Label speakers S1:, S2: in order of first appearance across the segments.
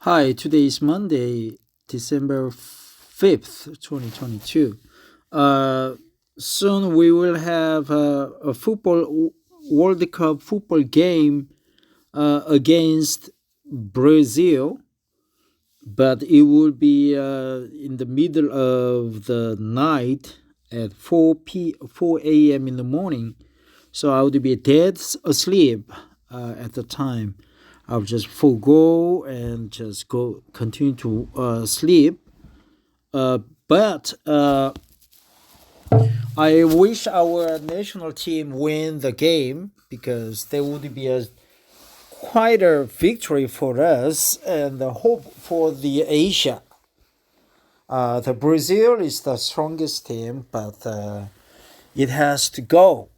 S1: Hi, today is Monday, December 5th, 2022. Soon we will have a football World Cup football game against Brazil, but it will be in the middle of the night at 4 a.m. in the morning. So I would be dead asleep at the time. I'll just forego and just go continue to sleep. But I wish our national team win the game because there would be a quite a victory for us and the hope for the Asia. The Brazil is the strongest team, but it has to go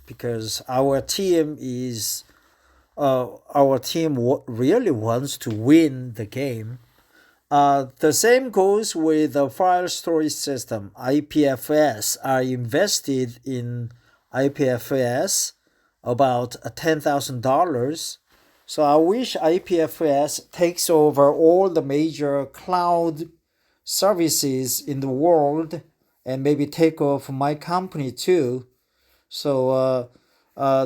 S1: because our team really wants to win the game. The same goes with the file storage system, IPFS. I invested in IPFS about $10,000. So I wish IPFS takes over all the major cloud services in the world and maybe take off my company too. So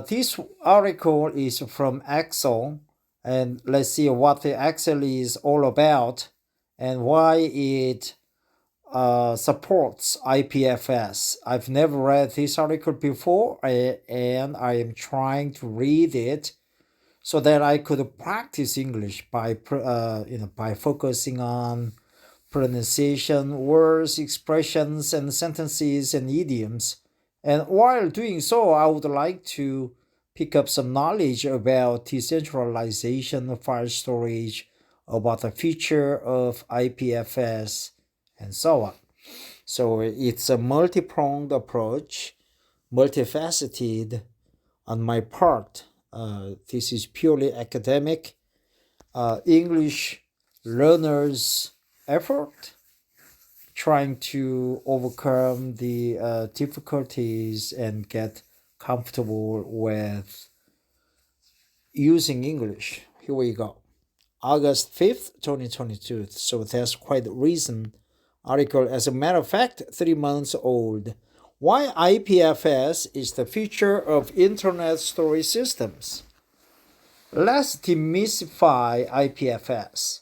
S1: this article is from Axel, and let's see what the Axel is all about and why it supports IPFS. I've never read this article before, and I am trying to read it so that I could practice English by focusing on pronunciation, words, expressions, and sentences and idioms. And while doing so, I would like to pick up some knowledge about decentralization, file storage, about the future of IPFS, and so on. So it's a multi-pronged approach, multifaceted on my part. This is purely academic, English learners' effort, trying to overcome the difficulties and get comfortable with using English. Here we go. August 5th, 2022. So that's quite a recent article. As a matter of fact, 3 months old. Why IPFS is the future of Internet storage systems. Let's demystify IPFS.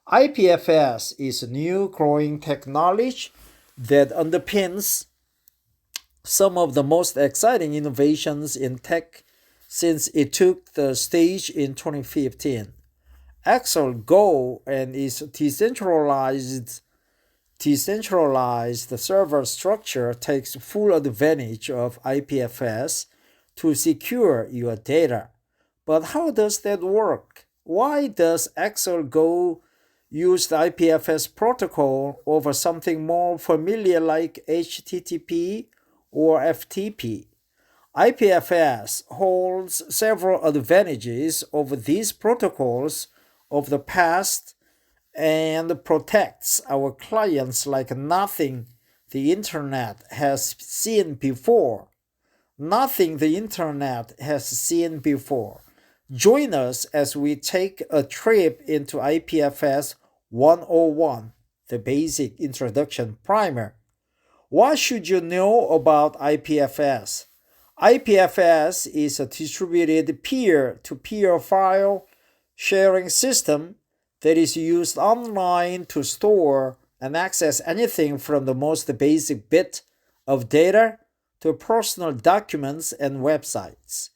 S1: IPFS is a new growing technology that underpins some of the most exciting innovations in tech since it took the stage in 2015. Axel Go and its decentralized server structure takes full advantage of IPFS to secure your data. But how does that work? Why does Axel Go use the IPFS protocol over something more familiar like HTTP or FTP? IPFS holds several advantages over these protocols of the past and protects our clients like nothing the internet has seen before. Nothing the internet has seen before. Join us as we take a trip into IPFS 101, the basic introduction primer. What should you know about IPFS? IPFS is a distributed peer-to-peer file sharing system that is used online to store and access anything from the most basic bit of data to personal documents and websites.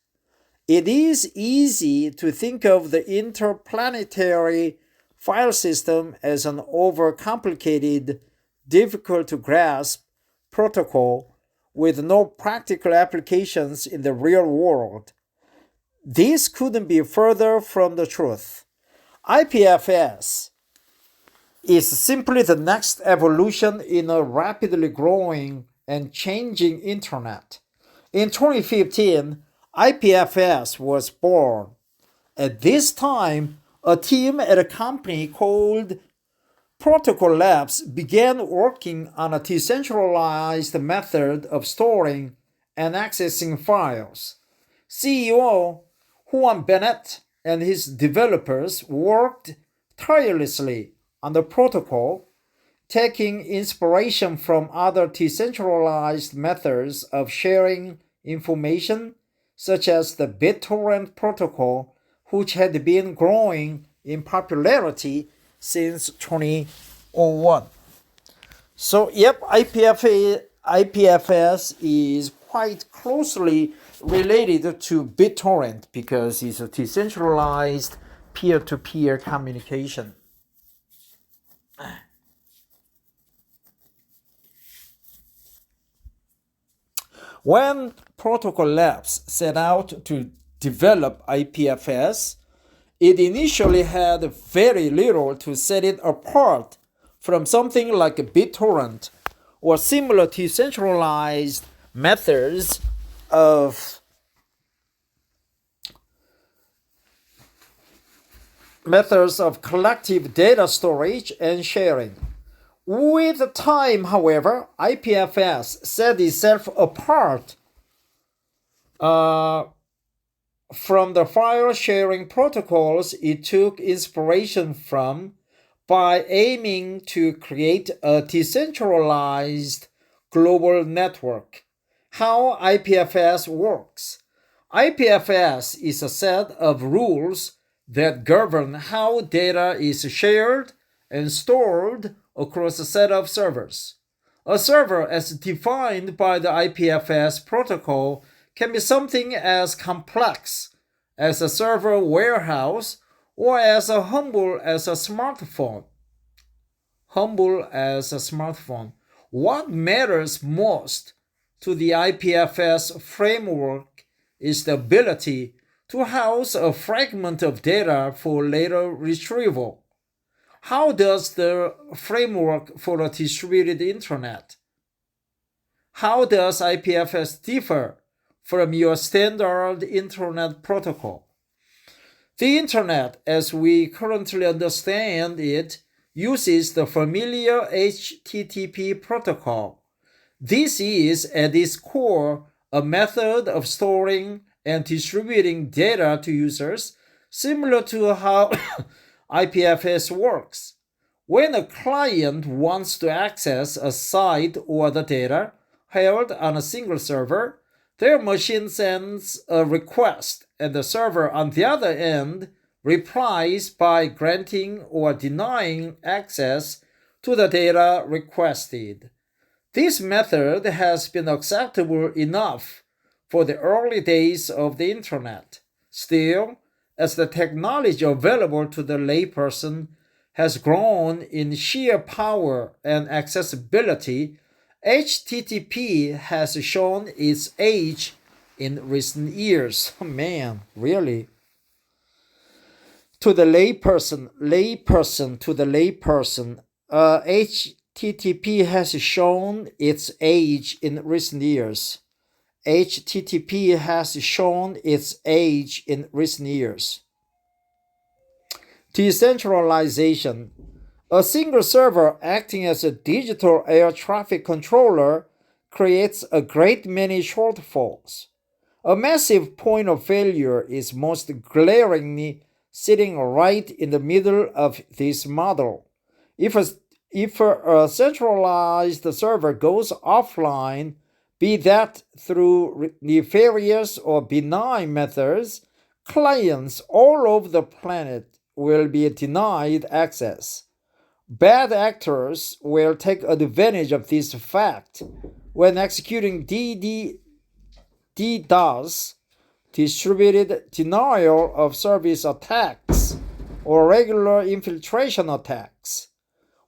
S1: It is easy to think of the interplanetary file system as an overcomplicated, difficult to grasp protocol with no practical applications in the real world. This couldn't be further from the truth. IPFS is simply the next evolution in a rapidly growing and changing internet. In 2015, IPFS was born. At this time, a team at a company called Protocol Labs began working on a decentralized method of storing and accessing files. CEO Juan Bennett and his developers worked tirelessly on the protocol, taking inspiration from other decentralized methods of sharing information, such as the BitTorrent protocol, which had been growing in popularity since 2001. So, IPFS is quite closely related to BitTorrent because it's a decentralized peer-to-peer communication. When Protocol Labs set out to develop IPFS, it initially had very little to set it apart from something like BitTorrent or similar decentralized methods of collective data storage and sharing. With time, however, IPFS set itself apart from the file sharing protocols it took inspiration from by aiming to create a decentralized global network. How IPFS works. IPFS is a set of rules that govern how data is shared and stored across a set of servers. A server, as defined by the IPFS protocol, can be something as complex as a server warehouse or as humble as a smartphone. What matters most to the IPFS framework is the ability to house a fragment of data for later retrieval. How does the framework for a distributed internet? How does IPFS differ from your standard internet protocol? The internet, as we currently understand it, uses the familiar HTTP protocol. This is, at its core, a method of storing and distributing data to users, similar to how IPFS works. When a client wants to access a site or the data held on a single server, their machine sends a request, and the server on the other end replies by granting or denying access to the data requested. This method has been acceptable enough for the early days of the internet. Still, as the technology available to the layperson has grown in sheer power and accessibility, HTTP has shown its age in recent years. Man, really. To the layperson, HTTP has shown its age in recent years. HTTP has shown its age in recent years. Decentralization. A single server acting as a digital air traffic controller creates a great many shortfalls. A massive point of failure is most glaringly sitting right in the middle of this model. If a centralized server goes offline, be that through nefarious or benign methods, clients all over the planet will be denied access. Bad actors will take advantage of this fact when executing DDoS, distributed denial of service attacks, or regular infiltration attacks.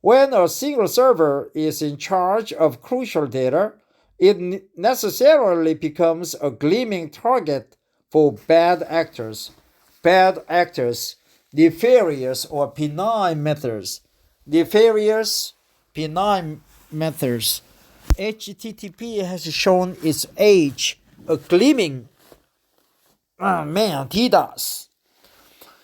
S1: When a single server is in charge of crucial data, it necessarily becomes a gleaming target for bad actors, nefarious or benign methods. HTTP has shown its age, a gleaming, DDoS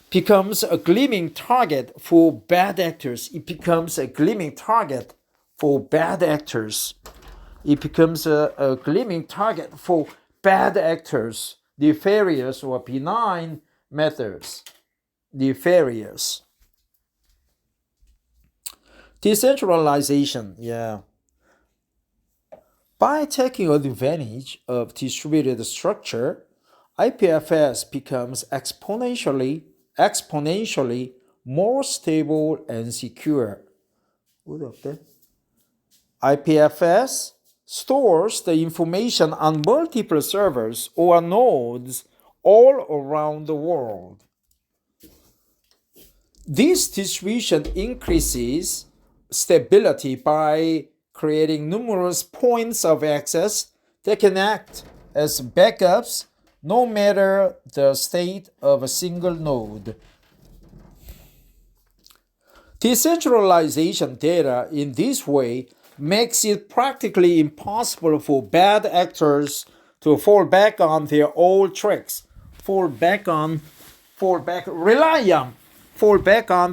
S1: becomes a gleaming target for bad actors. It becomes a gleaming target for bad actors. Nefarious or benign methods. Nefarious. Decentralization, yeah. By taking advantage of distributed structure, IPFS becomes exponentially more stable and secure. IPFS stores the information on multiple servers or nodes all around the world. This distribution increases stability by creating numerous points of access that can act as backups no matter the state of a single node. Decentralization data in this way makes it practically impossible for bad actors to fall back on their old tricks, fall back on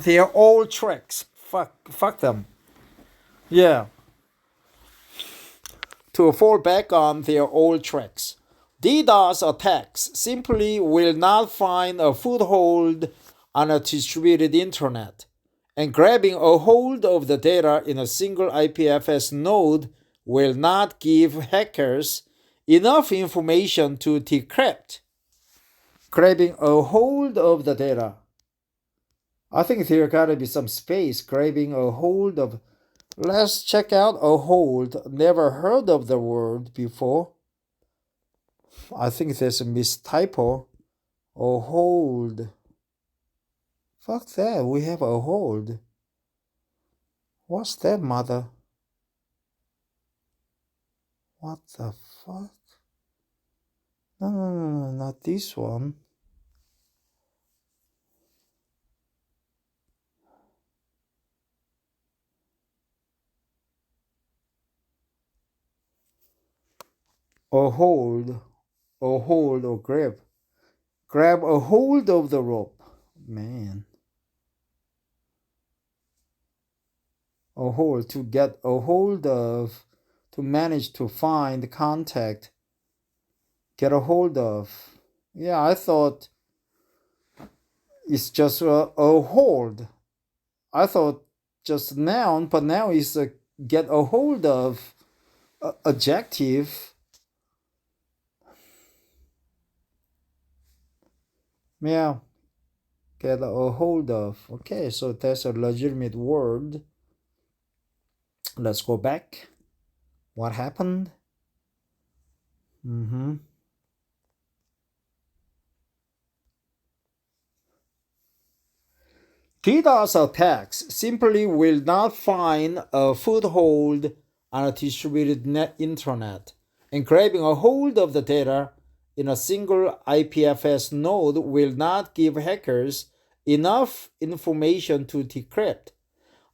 S1: their old tricks. Fuck them. Yeah. To fall back on their old tricks. DDoS attacks simply will not find a foothold on a distributed internet, and grabbing a hold of the data in a single IPFS node will not give hackers enough information to decrypt. Grabbing a hold of the data. I think there gotta be some space. Grabbing a hold of. Let's check out a hold. Never heard of the word before. I think there's a mistypo. A hold. Fuck that. We have a hold. What's that, mother? What the fuck? No, not this one. A hold or grab. Grab a hold of the rope. Man. A hold, to get a hold of, to manage to find, contact, get a hold of. Yeah, I thought it's just a hold. I thought just noun, but now it's a get a hold of adjective. Yeah, get a hold of. Okay, so that's a legitimate word. Let's go back. What happened? DDoS attacks simply will not find a foothold on a distributed internet, and grabbing a hold of the data in a single IPFS node will not give hackers enough information to decrypt.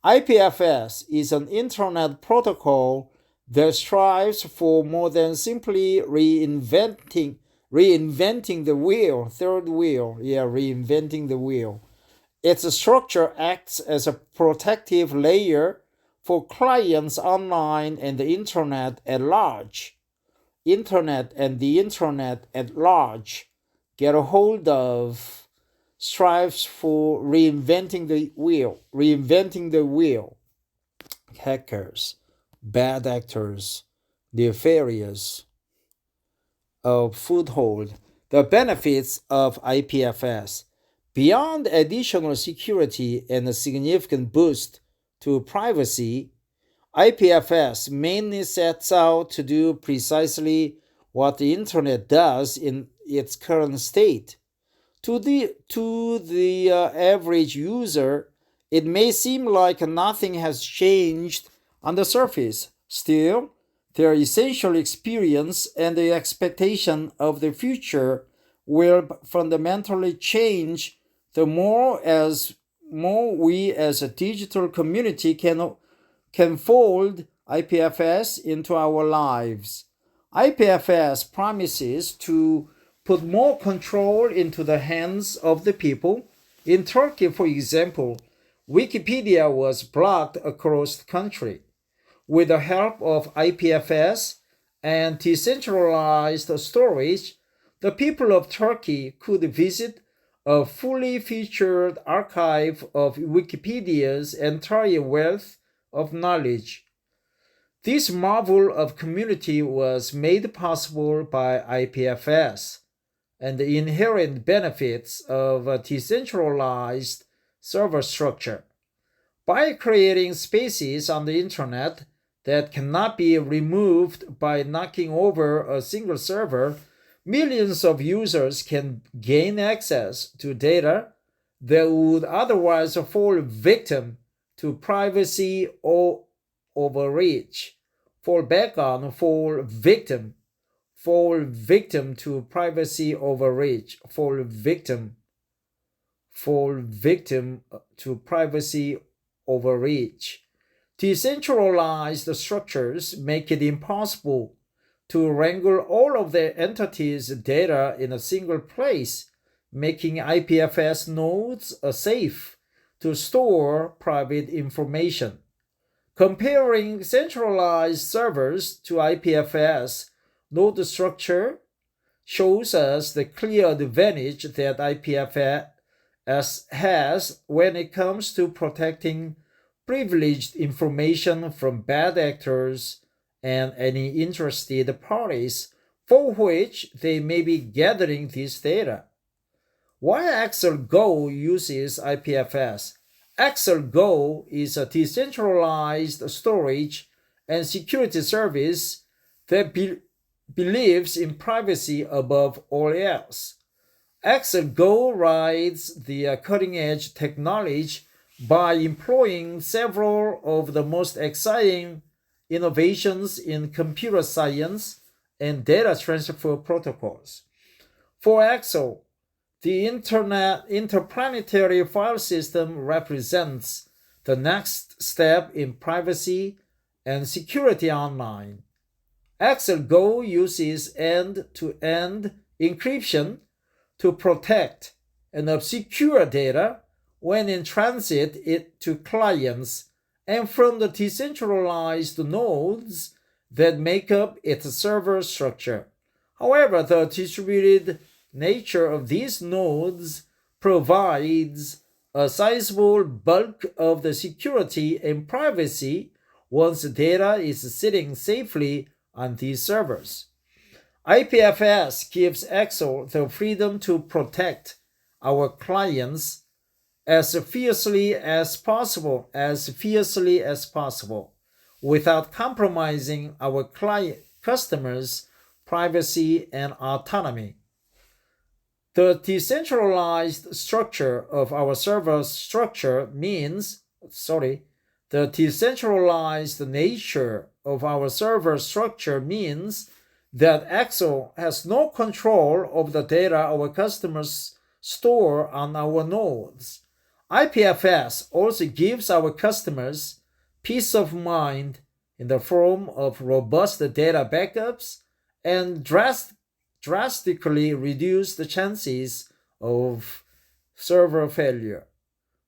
S1: IPFS is an internet protocol that strives for more than simply reinventing the wheel. Reinventing the wheel. Its structure acts as a protective layer for clients online and the internet at large. Internet and the internet at large get a hold of, strives for reinventing the wheel. Hackers, bad actors, nefarious, a foothold. The benefits of IPFS. Beyond additional security and a significant boost to privacy, IPFS mainly sets out to do precisely what the internet does in its current state. To the average user, it may seem like nothing has changed on the surface. Still, their essential experience and the expectation of the future will fundamentally change the more we as a digital community can fold IPFS into our lives. IPFS promises to put more control into the hands of the people. In Turkey, for example, Wikipedia was blocked across the country. With the help of IPFS and decentralized storage, the people of Turkey could visit a fully featured archive of Wikipedia's entire wealth of knowledge. This marvel of community was made possible by IPFS and the inherent benefits of a decentralized server structure. By creating spaces on the internet that cannot be removed by knocking over a single server, millions of users can gain access to data that would otherwise fall victim to privacy or overreach. Fall victim to privacy overreach. Fall victim to privacy overreach. Decentralized structures make it impossible to wrangle all of the entities' data in a single place, making IPFS nodes safe to store private information. Comparing centralized servers to IPFS node structure shows us the clear advantage that IPFS has when it comes to protecting privileged information from bad actors and any interested parties for which they may be gathering this data. Why Axel Go uses IPFS? Axel Go is a decentralized storage and security service that believes in privacy above all else. Axel Go rides the cutting-edge technology by employing several of the most exciting innovations in computer science and data transfer protocols. For Axel, the interplanetary file system represents the next step in privacy and security online. Axel Go uses end-to-end encryption to protect and obscure data when in transit to clients and from the decentralized nodes that make up its server structure. However, the distributed nature of these nodes provides a sizable bulk of the security and privacy once data is sitting safely on these servers. IPFS gives Axel the freedom to protect our clients as fiercely as possible, without compromising our customers' privacy and autonomy. The decentralized structure of our server structure means, the decentralized nature of our server structure means that Axel has no control of the data our customers store on our nodes. IPFS also gives our customers peace of mind in the form of robust data backups and drastically reduce the chances of server failure.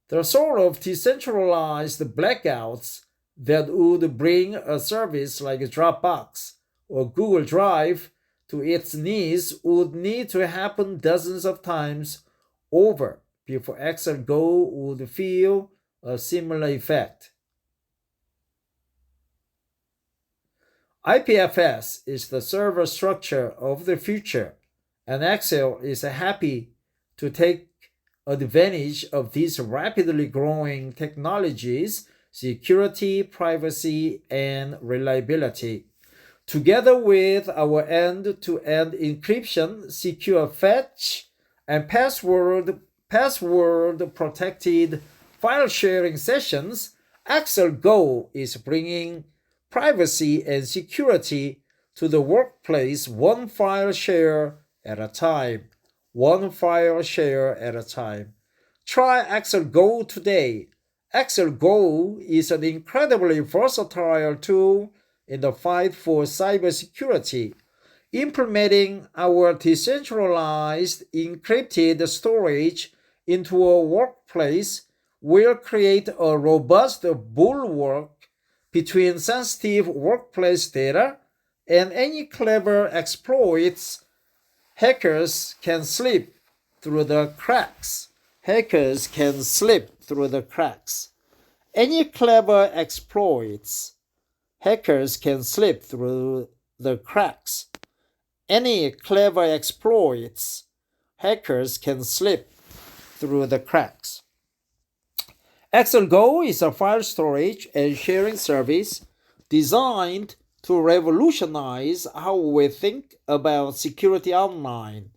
S1: The sort of decentralized blackouts that would bring a service like Dropbox or Google Drive to its knees would need to happen dozens of times over before Axel Go would feel a similar effect. IPFS is the server structure of the future, and Axel is happy to take advantage of these rapidly growing technologies, security, privacy, and reliability. Together with our end-to-end encryption, secure fetch, and password-protected file sharing sessions, Axel Go is bringing privacy and security to the workplace one file share at a time. Try Axel Go today. Axel Go is an incredibly versatile tool in the fight for cybersecurity. Implementing our decentralized encrypted storage into a workplace will create a robust bulwark between sensitive workplace data and any clever exploits. Hackers can slip through the cracks. Any clever exploits, hackers can slip through the cracks. Any clever exploits, hackers can slip through the cracks. Axel Go is a file storage and sharing service designed to revolutionize how we think about security online.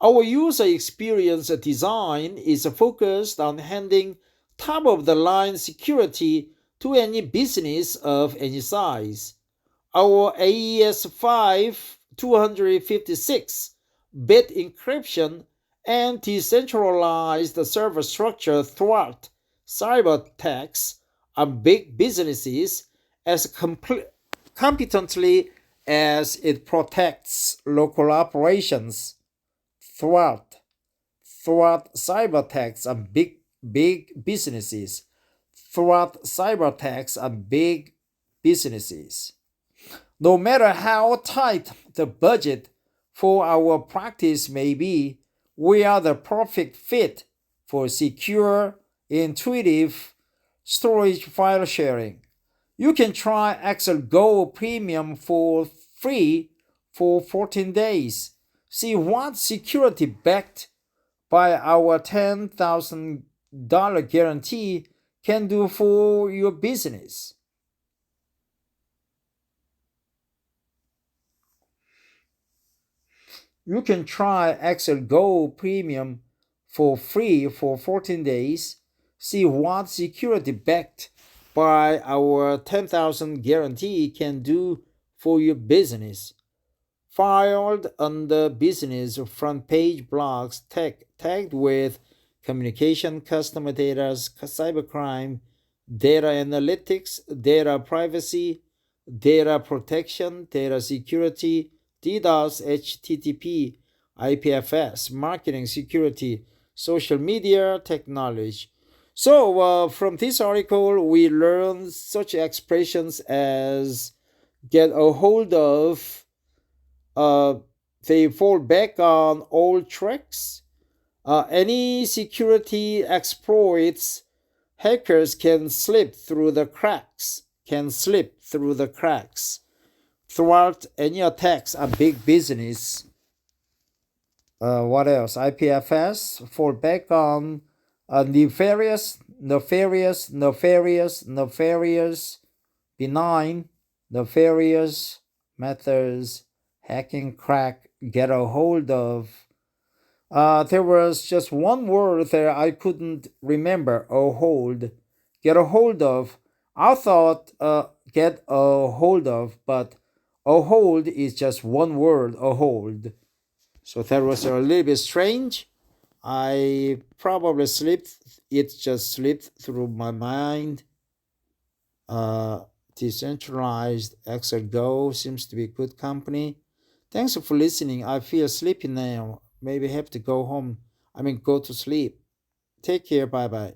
S1: Our user experience design is focused on handing top-of-the-line security to any business of any size. Our AES-5 256-bit encryption and decentralized server structure thwart cyber attacks on big businesses as competently as it protects local operations. Thwart cyber attacks on big businesses. Thwart cyber attacks on big businesses. No matter how tight the budget for our practice may be, we are the perfect fit for secure, intuitive storage file sharing. You can try Axel Go Premium for free for 14 days. See what security backed by our $10,000 guarantee can do for your business. You can try Axel Go Premium for free for 14 days. See what security backed by our 10,000 guarantee can do for your business. Filed under business front page blogs tagged with communication, customer data, cybercrime, data analytics, data privacy, data protection, data security, DDoS, HTTP, IPFS, marketing security, social media technology. So from this article, we learn such expressions as get a hold of, they fall back on old tricks. Any security exploits, hackers can slip through the cracks. Thwart any attacks on big business. What else? IPFS, fall back on nefarious, benign, nefarious methods, hacking, crack, get a hold of. There was just one word there I couldn't remember. Get a hold of. I thought get a hold of, but a hold is just one word, a hold. So that was a little bit strange. I probably it just slipped through my mind. Decentralized Axel Go seems to be a good company. Thanks for listening. I feel sleepy now. Maybe have to go home. Go to sleep. Take care. Bye bye.